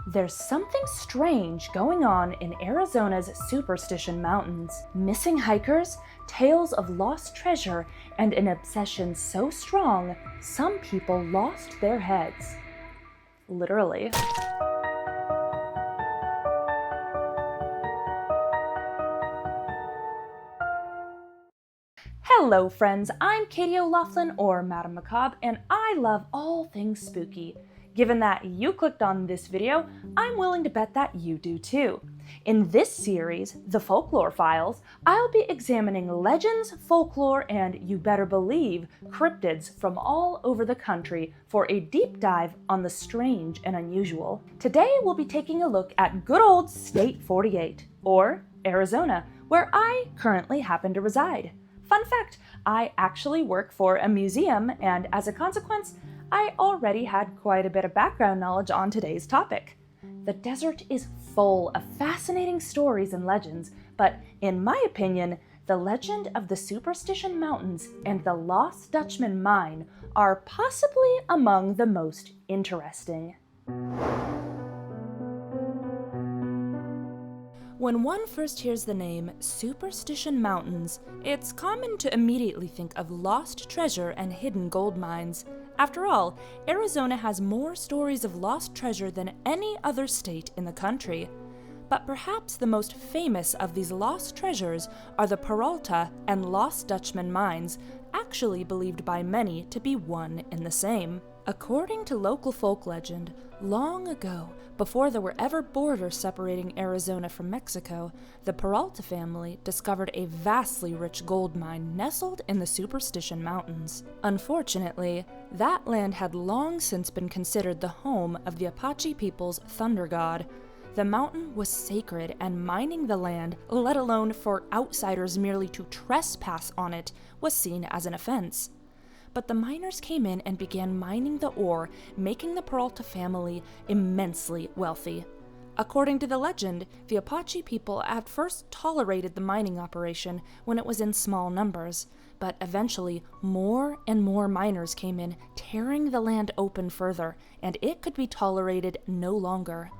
There's something strange going on in Arizona's Superstition Mountains. Missing hikers, tales of lost treasure, and an obsession so strong, some people lost their heads. Literally. Hello friends, I'm Katie O'Loughlin, or Madame Macabre, and I love all things spooky. Given that you clicked on this video, I'm willing to bet that you do too. In this series, The Folklore Files, I'll be examining legends, folklore, and, you better believe, cryptids from all over the country for a deep dive on the strange and unusual. Today we'll be taking a look at good old State 48, or Arizona, where I currently happen to reside. Fun fact, I actually work for a museum, and as a consequence, I already had quite a bit of background knowledge on today's topic. The desert is full of fascinating stories and legends, but in my opinion, the legend of the Superstition Mountains and the lost Dutchman mine are possibly among the most interesting. When one first hears the name Superstition Mountains, it's common to immediately think of lost treasure and hidden gold mines. After all, Arizona has more stories of lost treasure than any other state in the country. But perhaps the most famous of these lost treasures are the Peralta and Lost Dutchman mines, actually believed by many to be one and the same. According to local folk legend, long ago, before there were ever borders separating Arizona from Mexico, the Peralta family discovered a vastly rich gold mine nestled in the Superstition Mountains. Unfortunately, that land had long since been considered the home of the Apache people's thunder god. The mountain was sacred, and mining the land, let alone for outsiders merely to trespass on it, was seen as an offense. But the miners came in and began mining the ore, making the Peralta family immensely wealthy. According to the legend, the Apache people at first tolerated the mining operation when it was in small numbers, but eventually more and more miners came in, tearing the land open further, and it could be tolerated no longer.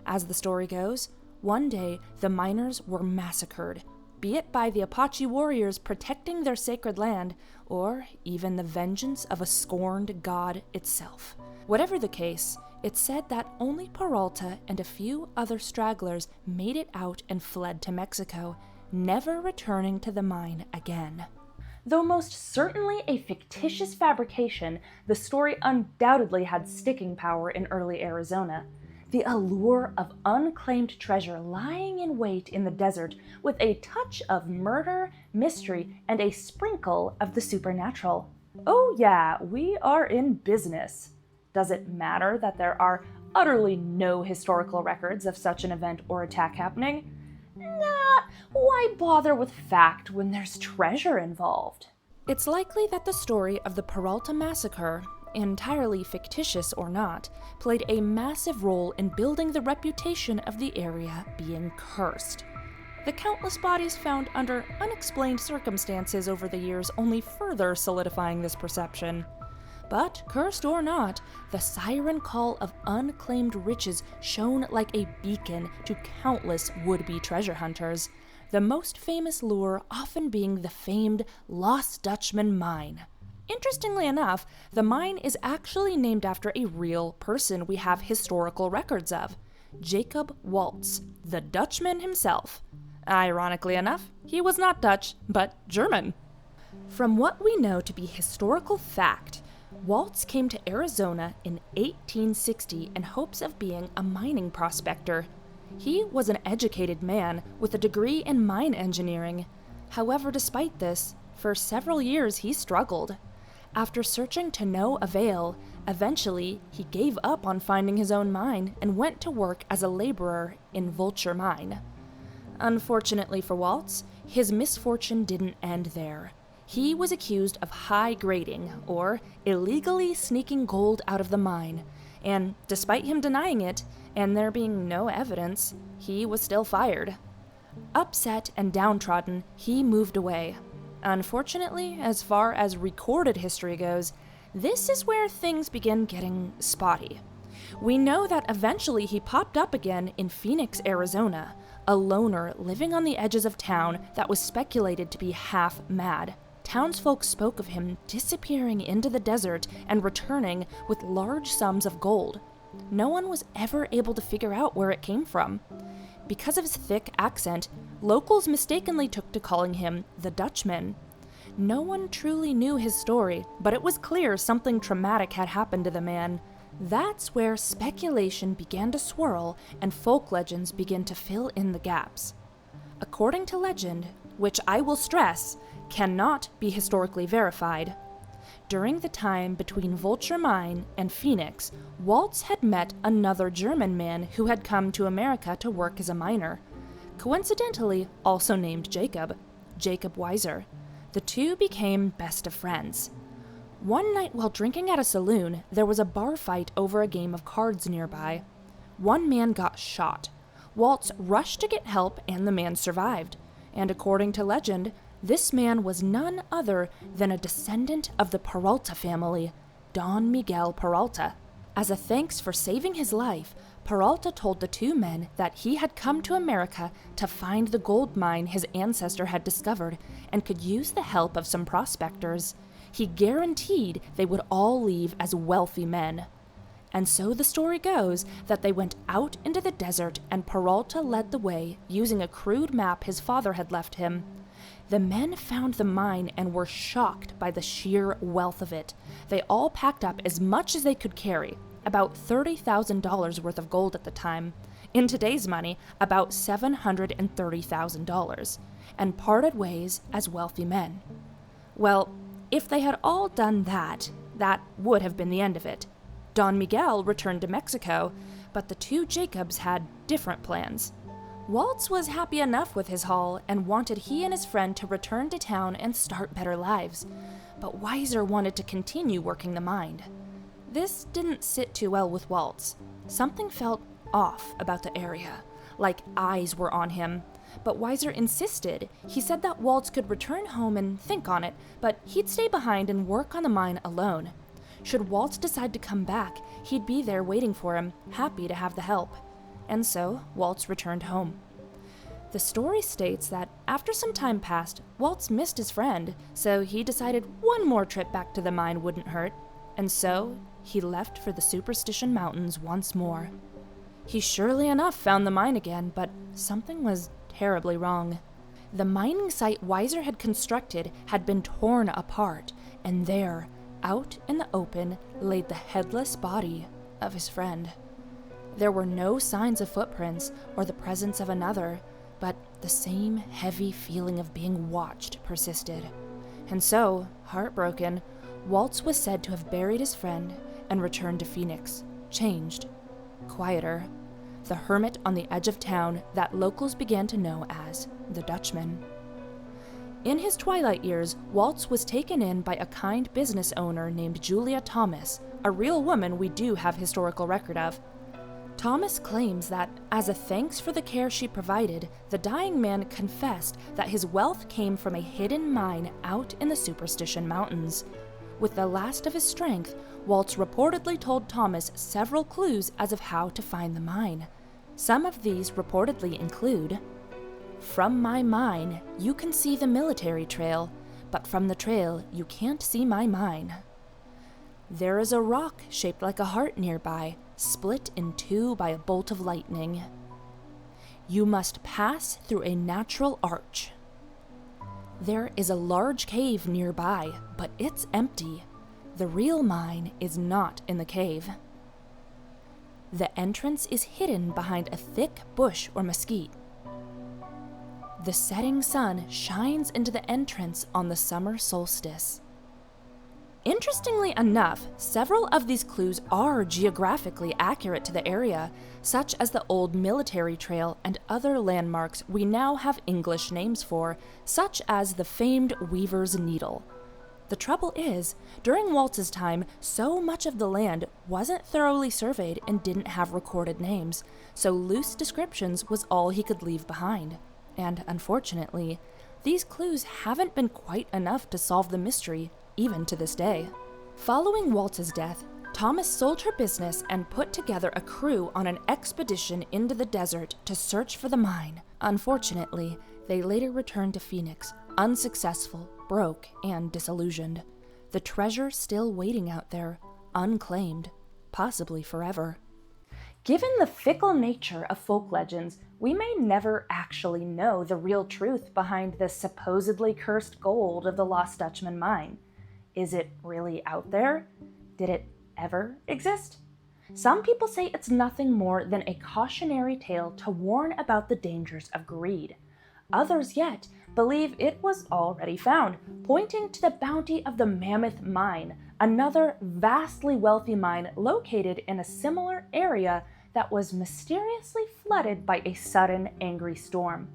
As the story goes, one day the miners were massacred, be it by the Apache warriors protecting their sacred land, or even the vengeance of a scorned god itself. Whatever the case, it's said that only Peralta and a few other stragglers made it out and fled to Mexico, never returning to the mine again. Though most certainly a fictitious fabrication, the story undoubtedly had sticking power in early Arizona. The allure of unclaimed treasure lying in wait in the desert with a touch of murder, mystery, and a sprinkle of the supernatural. Oh yeah, we are in business. Does it matter that there are utterly no historical records of such an event or attack happening? Nah, why bother with fact when there's treasure involved? It's likely that the story of the Peralta massacre, entirely fictitious or not, played a massive role in building the reputation of the area being cursed. The countless bodies found under unexplained circumstances over the years only further solidifying this perception. But, cursed or not, the siren call of unclaimed riches shone like a beacon to countless would-be treasure hunters, the most famous lure often being the famed Lost Dutchman mine. Interestingly enough, the mine is actually named after a real person we have historical records of, Jacob Waltz, the Dutchman himself. Ironically enough, he was not Dutch, but German. From what we know to be historical fact, Waltz came to Arizona in 1860 in hopes of being a mining prospector. He was an educated man with a degree in mine engineering. However, despite this, for several years he struggled. After searching to no avail, eventually he gave up on finding his own mine and went to work as a laborer in Vulture Mine. Unfortunately for Waltz, his misfortune didn't end there. He was accused of high grading, or illegally sneaking gold out of the mine, and despite him denying it, and there being no evidence, he was still fired. Upset and downtrodden, he moved away. Unfortunately, as far as recorded history goes, this is where things begin getting spotty. We know that eventually he popped up again in Phoenix, Arizona, a loner living on the edges of town that was speculated to be half mad. Townsfolk spoke of him disappearing into the desert and returning with large sums of gold. No one was ever able to figure out where it came from. Because of his thick accent, locals mistakenly took to calling him the Dutchman. No one truly knew his story, but it was clear something traumatic had happened to the man. That's where speculation began to swirl and folk legends began to fill in the gaps. According to legend, which I will stress, cannot be historically verified, during the time between Vulture Mine and Phoenix, Waltz had met another German man who had come to America to work as a miner, coincidentally also named Jacob Weiser. The two became best of friends. One night while drinking at a saloon, there was a bar fight over a game of cards nearby. One man got shot. Waltz rushed to get help and the man survived. And according to legend, this man was none other than a descendant of the Peralta family, Don Miguel Peralta. As a thanks for saving his life, Peralta told the two men that he had come to America to find the gold mine his ancestor had discovered and could use the help of some prospectors. He guaranteed they would all leave as wealthy men. And so the story goes that they went out into the desert and Peralta led the way using a crude map his father had left him. The men found the mine and were shocked by the sheer wealth of it. They all packed up as much as they could carry, about $30,000 worth of gold at the time. In today's money, about $730,000, and parted ways as wealthy men. Well, if they had all done that, that would have been the end of it. Don Miguel returned to Mexico, but the two Jacobs had different plans. Waltz was happy enough with his haul and wanted he and his friend to return to town and start better lives, but Weiser wanted to continue working the mine. This didn't sit too well with Waltz. Something felt off about the area, like eyes were on him. But Weiser insisted. He said that Waltz could return home and think on it, but he'd stay behind and work on the mine alone. Should Waltz decide to come back, he'd be there waiting for him, happy to have the help. And so, Waltz returned home. The story states that after some time passed, Waltz missed his friend, so he decided one more trip back to the mine wouldn't hurt. And so, he left for the Superstition Mountains once more. He surely enough found the mine again, but something was terribly wrong. The mining site Weiser had constructed had been torn apart, and there, out in the open, laid the headless body of his friend. There were no signs of footprints or the presence of another, but the same heavy feeling of being watched persisted. And so, heartbroken, Waltz was said to have buried his friend and returned to Phoenix, changed, quieter, the hermit on the edge of town that locals began to know as the Dutchman. In his twilight years, Waltz was taken in by a kind business owner named Julia Thomas, a real woman we do have historical record of. Thomas claims that, as a thanks for the care she provided, the dying man confessed that his wealth came from a hidden mine out in the Superstition Mountains. With the last of his strength, Waltz reportedly told Thomas several clues as of how to find the mine. Some of these reportedly include: "From my mine, you can see the military trail, but from the trail, you can't see my mine. There is a rock shaped like a heart nearby, split in two by a bolt of lightning. You must pass through a natural arch. There is a large cave nearby, but it's empty. The real mine is not in the cave. The entrance is hidden behind a thick bush or mesquite. The setting sun shines into the entrance on the summer solstice." Interestingly enough, several of these clues are geographically accurate to the area, such as the old military trail and other landmarks we now have English names for, such as the famed Weaver's Needle. The trouble is, during Waltz's time, so much of the land wasn't thoroughly surveyed and didn't have recorded names, so loose descriptions was all he could leave behind. And unfortunately, these clues haven't been quite enough to solve the mystery, even to this day. Following Waltz's death, Thomas sold her business and put together a crew on an expedition into the desert to search for the mine. Unfortunately, they later returned to Phoenix, unsuccessful, broke, and disillusioned. The treasure still waiting out there, unclaimed, possibly forever. Given the fickle nature of folk legends, we may never actually know the real truth behind the supposedly cursed gold of the Lost Dutchman mine. Is it really out there? Did it ever exist? Some people say it's nothing more than a cautionary tale to warn about the dangers of greed. Others yet believe it was already found, pointing to the bounty of the Mammoth Mine, another vastly wealthy mine located in a similar area that was mysteriously flooded by a sudden angry storm.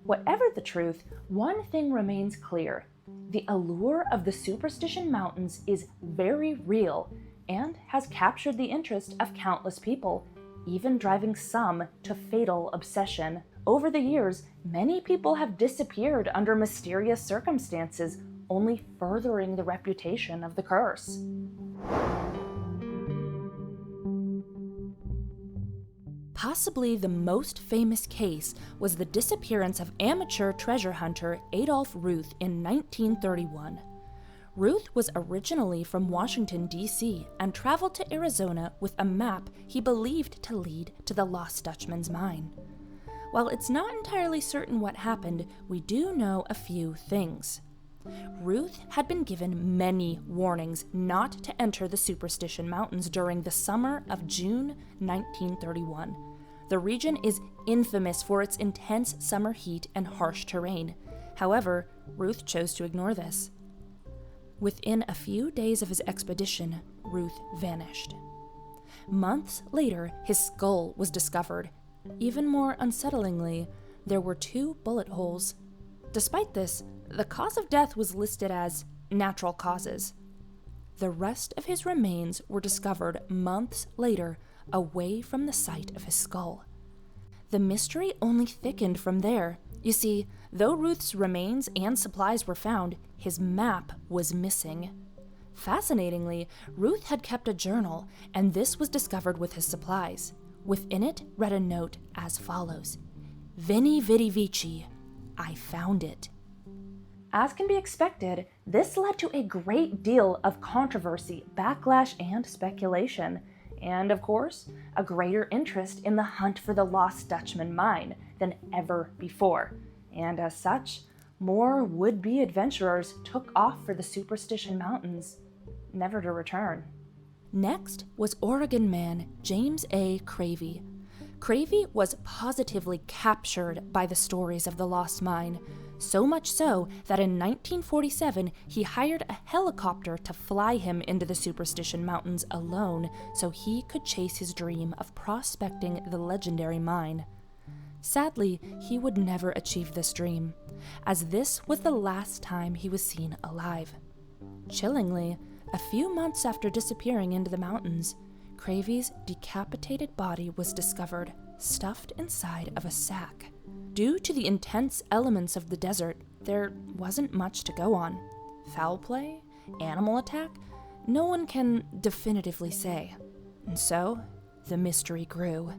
Whatever the truth, one thing remains clear. The allure of the Superstition Mountains is very real and has captured the interest of countless people, even driving some to fatal obsession. Over the years, many people have disappeared under mysterious circumstances, only furthering the reputation of the curse. Possibly the most famous case was the disappearance of amateur treasure hunter Adolph Ruth in 1931. Ruth was originally from Washington, D.C., and traveled to Arizona with a map he believed to lead to the Lost Dutchman's mine. While it's not entirely certain what happened, we do know a few things. Ruth had been given many warnings not to enter the Superstition Mountains during the summer of June 1931. The region is infamous for its intense summer heat and harsh terrain. However, Ruth chose to ignore this. Within a few days of his expedition, Ruth vanished. Months later, his skull was discovered. Even more unsettlingly, there were 2 bullet holes. Despite this, the cause of death was listed as natural causes. The rest of his remains were discovered months later, away from the site of his skull. The mystery only thickened from there. You see, though Ruth's remains and supplies were found, his map was missing. Fascinatingly, Ruth had kept a journal, and this was discovered with his supplies. Within it read a note as follows: Veni vidi vici, I found it. As can be expected, this led to a great deal of controversy, backlash, and speculation, and of course, a greater interest in the hunt for the Lost Dutchman mine than ever before. And as such, more would-be adventurers took off for the Superstition Mountains, never to return. Next was Oregon man James A. Cravey. Cravey was positively captured by the stories of the lost mine, so much so that in 1947 he hired a helicopter to fly him into the Superstition Mountains alone so he could chase his dream of prospecting the legendary mine. Sadly, he would never achieve this dream, as this was the last time he was seen alive. Chillingly, a few months after disappearing into the mountains, Cravey's decapitated body was discovered, stuffed inside of a sack. Due to the intense elements of the desert, there wasn't much to go on. Foul play? Animal attack? No one can definitively say. And so, the mystery grew.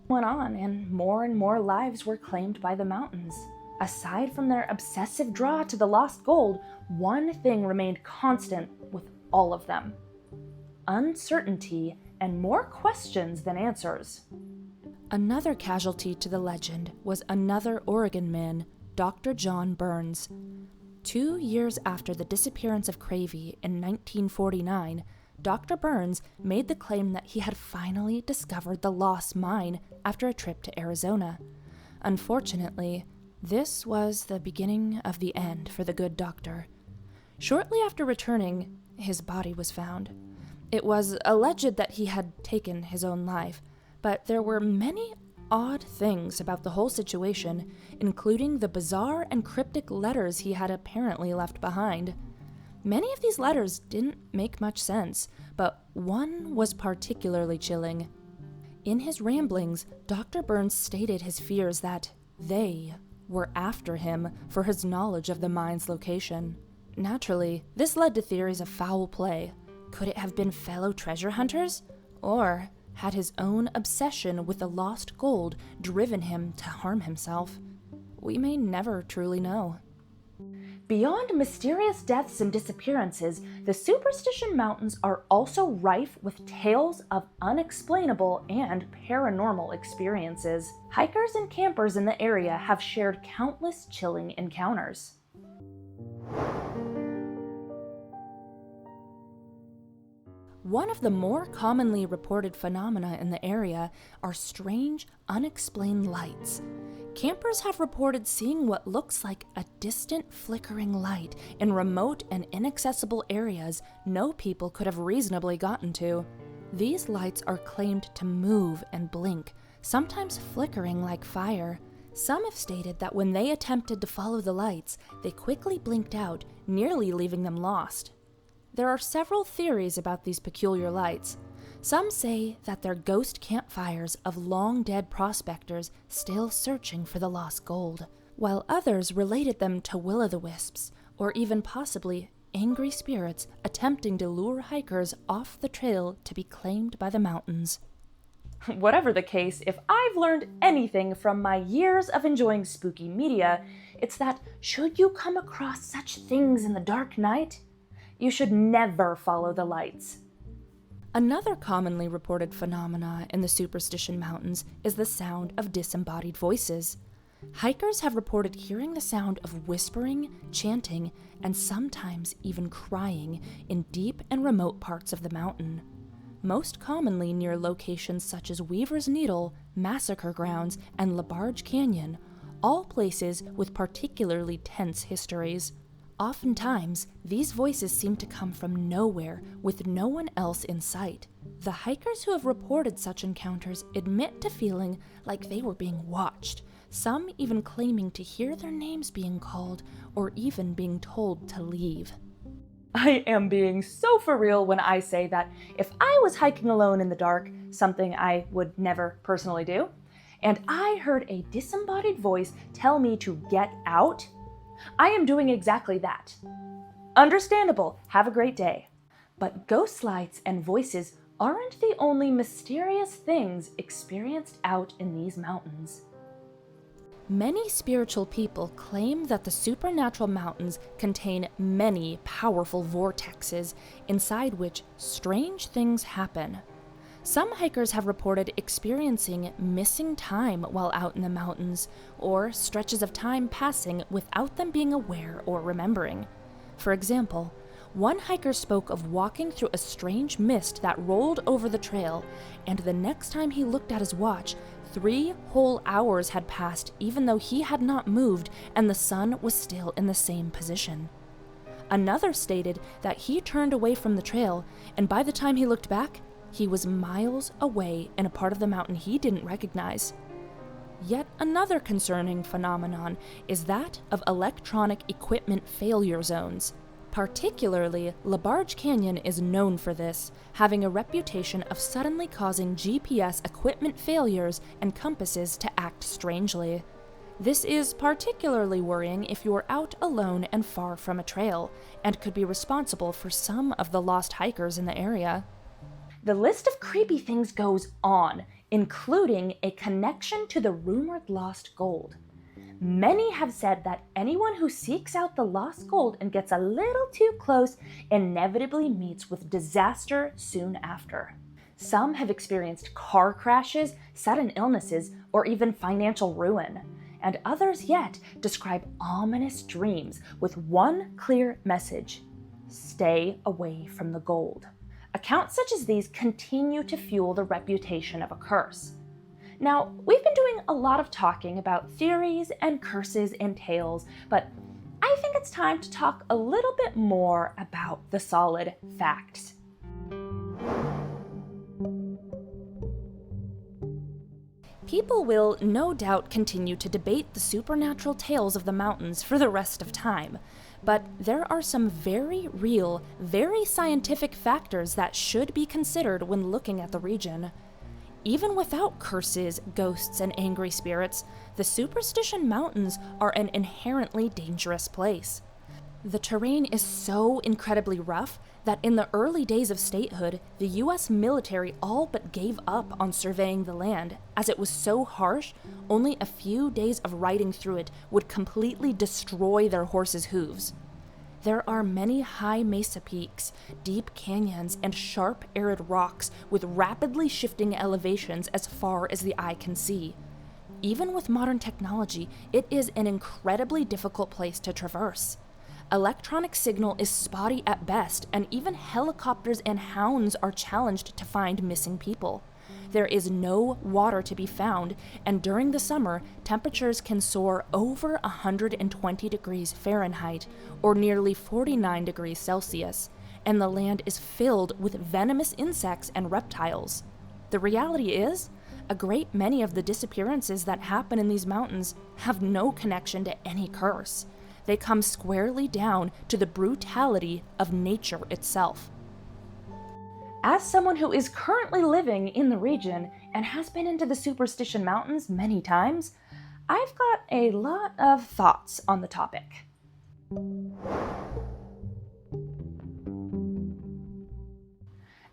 Went on, and more lives were claimed by the mountains. Aside from their obsessive draw to the lost gold, one thing remained constant with all of them: uncertainty and more questions than answers. Another casualty to the legend was another Oregon man, Dr. John Burns. 2 years after the disappearance of Cravey in 1949, Dr. Burns made the claim that he had finally discovered the lost mine after a trip to Arizona. Unfortunately, this was the beginning of the end for the good doctor. Shortly after returning, his body was found. It was alleged that he had taken his own life, but there were many odd things about the whole situation, including the bizarre and cryptic letters he had apparently left behind. Many of these letters didn't make much sense, but one was particularly chilling. In his ramblings, Dr. Burns stated his fears that they were after him for his knowledge of the mine's location. Naturally, this led to theories of foul play. Could it have been fellow treasure hunters? Or had his own obsession with the lost gold driven him to harm himself? We may never truly know. Beyond mysterious deaths and disappearances, the Superstition Mountains are also rife with tales of unexplainable and paranormal experiences. Hikers and campers in the area have shared countless chilling encounters. One of the more commonly reported phenomena in the area are strange, unexplained lights. Campers have reported seeing what looks like a distant flickering light in remote and inaccessible areas no people could have reasonably gotten to. These lights are claimed to move and blink, sometimes flickering like fire. Some have stated that when they attempted to follow the lights, they quickly blinked out, nearly leaving them lost. There are several theories about these peculiar lights. Some say that they're ghost campfires of long-dead prospectors still searching for the lost gold, while others related them to will-o'-the-wisps, or even possibly angry spirits attempting to lure hikers off the trail to be claimed by the mountains. Whatever the case, if I've learned anything from my years of enjoying spooky media, it's that should you come across such things in the dark night, you should never follow the lights. Another commonly reported phenomena in the Superstition Mountains is the sound of disembodied voices. Hikers have reported hearing the sound of whispering, chanting, and sometimes even crying in deep and remote parts of the mountain. Most commonly near locations such as Weaver's Needle, Massacre Grounds, and LaBarge Canyon, all places with particularly tense histories. Oftentimes, these voices seem to come from nowhere, with no one else in sight. The hikers who have reported such encounters admit to feeling like they were being watched, some even claiming to hear their names being called, or even being told to leave. I am being so for real when I say that if I was hiking alone in the dark, something I would never personally do, and I heard a disembodied voice tell me to get out, I am doing exactly that. Understandable. Have a great day. But ghost lights and voices aren't the only mysterious things experienced out in these mountains. Many spiritual people claim that the supernatural mountains contain many powerful vortexes inside which strange things happen. Some hikers have reported experiencing missing time while out in the mountains, or stretches of time passing without them being aware or remembering. For example, one hiker spoke of walking through a strange mist that rolled over the trail, and the next time he looked at his watch, 3 whole hours had passed even though he had not moved and the sun was still in the same position. Another stated that he turned away from the trail, and by the time he looked back, he was miles away in a part of the mountain he didn't recognize. Yet another concerning phenomenon is that of electronic equipment failure zones. Particularly, LaBarge Canyon is known for this, having a reputation of suddenly causing GPS equipment failures and compasses to act strangely. This is particularly worrying if you're out alone and far from a trail, and could be responsible for some of the lost hikers in the area. The list of creepy things goes on, including a connection to the rumored lost gold. Many have said that anyone who seeks out the lost gold and gets a little too close inevitably meets with disaster soon after. Some have experienced car crashes, sudden illnesses, or even financial ruin. And others yet describe ominous dreams with one clear message: stay away from the gold. Accounts such as these continue to fuel the reputation of a curse. Now, we've been doing a lot of talking about theories and curses and tales, but I think it's time to talk a little bit more about the solid facts. People will no doubt continue to debate the supernatural tales of the mountains for the rest of time, but there are some very real, very scientific factors that should be considered when looking at the region. Even without curses, ghosts, and angry spirits, the Superstition Mountains are an inherently dangerous place. The terrain is so incredibly rough that in the early days of statehood, the US military all but gave up on surveying the land, as it was so harsh, only a few days of riding through it would completely destroy their horses' hooves. There are many high mesa peaks, deep canyons, and sharp arid rocks with rapidly shifting elevations as far as the eye can see. Even with modern technology, it is an incredibly difficult place to traverse. Electronic signal is spotty at best, and even helicopters and hounds are challenged to find missing people. There is no water to be found, and during the summer, temperatures can soar over 120 degrees Fahrenheit, or nearly 49 degrees Celsius, and the land is filled with venomous insects and reptiles. The reality is, a great many of the disappearances that happen in these mountains have no connection to any curse. They come squarely down to the brutality of nature itself. As someone who is currently living in the region and has been into the Superstition Mountains many times, I've got a lot of thoughts on the topic.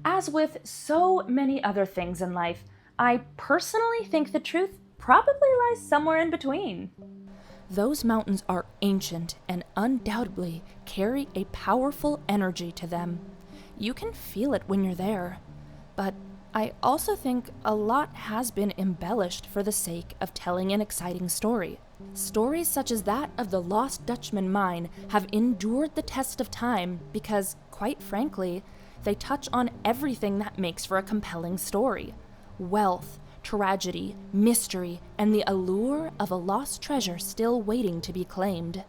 As with so many other things in life, I personally think the truth probably lies somewhere in between. Those mountains are ancient and undoubtedly carry a powerful energy to them. You can feel it when you're there. But I also think a lot has been embellished for the sake of telling an exciting story. Stories such as that of the lost Dutchman mine have endured the test of time because, quite frankly, they touch on everything that makes for a compelling story. Wealth, tragedy, mystery, and the allure of a lost treasure still waiting to be claimed.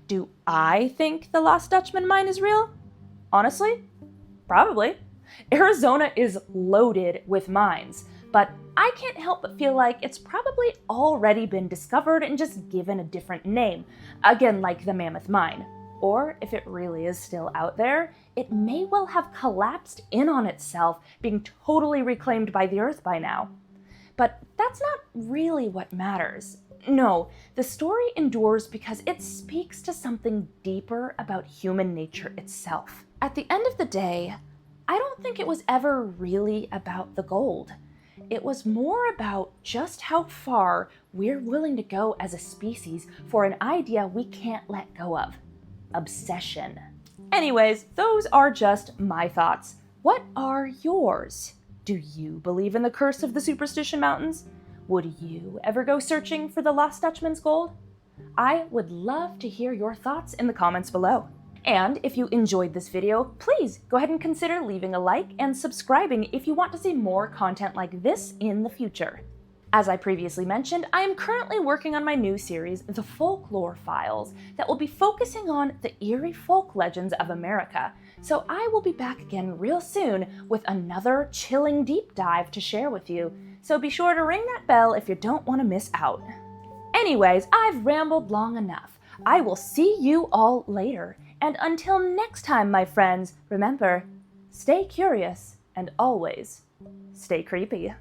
Do I think the lost Dutchman mine is real? Honestly, probably. Arizona is loaded with mines, but I can't help but feel like it's probably already been discovered and just given a different name, again like the Mammoth Mine. Or if it really is still out there, it may well have collapsed in on itself, being totally reclaimed by the earth by now. But that's not really what matters. No, the story endures because it speaks to something deeper about human nature itself. At the end of the day, I don't think it was ever really about the gold. It was more about just how far we're willing to go as a species for an idea we can't let go of. Obsession. Anyways, those are just my thoughts. What are yours? Do you believe in the curse of the Superstition Mountains? Would you ever go searching for the lost Dutchman's gold? I would love to hear your thoughts in the comments below. And if you enjoyed this video, please go ahead and consider leaving a like and subscribing if you want to see more content like this in the future. As I previously mentioned, I am currently working on my new series, The Folklore Files, that will be focusing on the eerie folk legends of America. So I will be back again real soon with another chilling deep dive to share with you. So be sure to ring that bell if you don't want to miss out. Anyways, I've rambled long enough. I will see you all later. And until next time, my friends, remember, stay curious and always stay creepy.